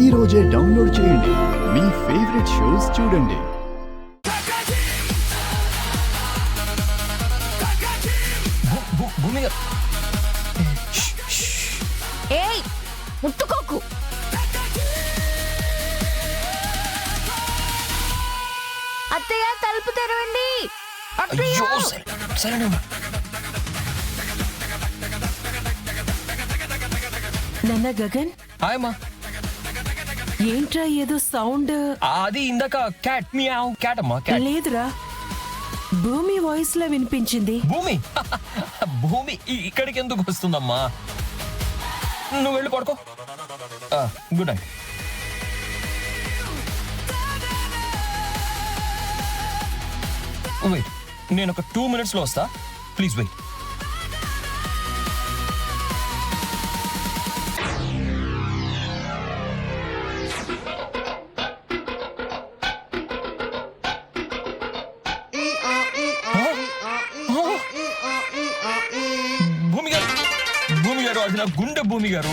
ఈ రోజే డౌన్లోడ్ చేయండి. మీ ఫేవరెట్ షోస్ చూడండి. ఏయ్ ముట్టుకోకు. అత్తయ్య తలుపు తెరవండి. అత్తయ్య నాన్న గగన్, హాయ్ అమ్మా. ఏంట్రా ఏదో సౌండ్? అది ఇందాక క్యాట్ మియావ్ క్యాట్ అమ్మా, క్యాట్. లేదురా, భూమి వాయిస్ లా వినిపించింది. భూమి భూమి ఇక్కడికి ఎందుకు వస్తుందమ్మా? నువ్వు వెళ్ళి పడుకో. Good night. వెయిట్, నేను ఒక 2 minutes లో వస్తా. Please wait. భూమి గారు, భూమి గారు, అది నా గుండె భూమి గారు.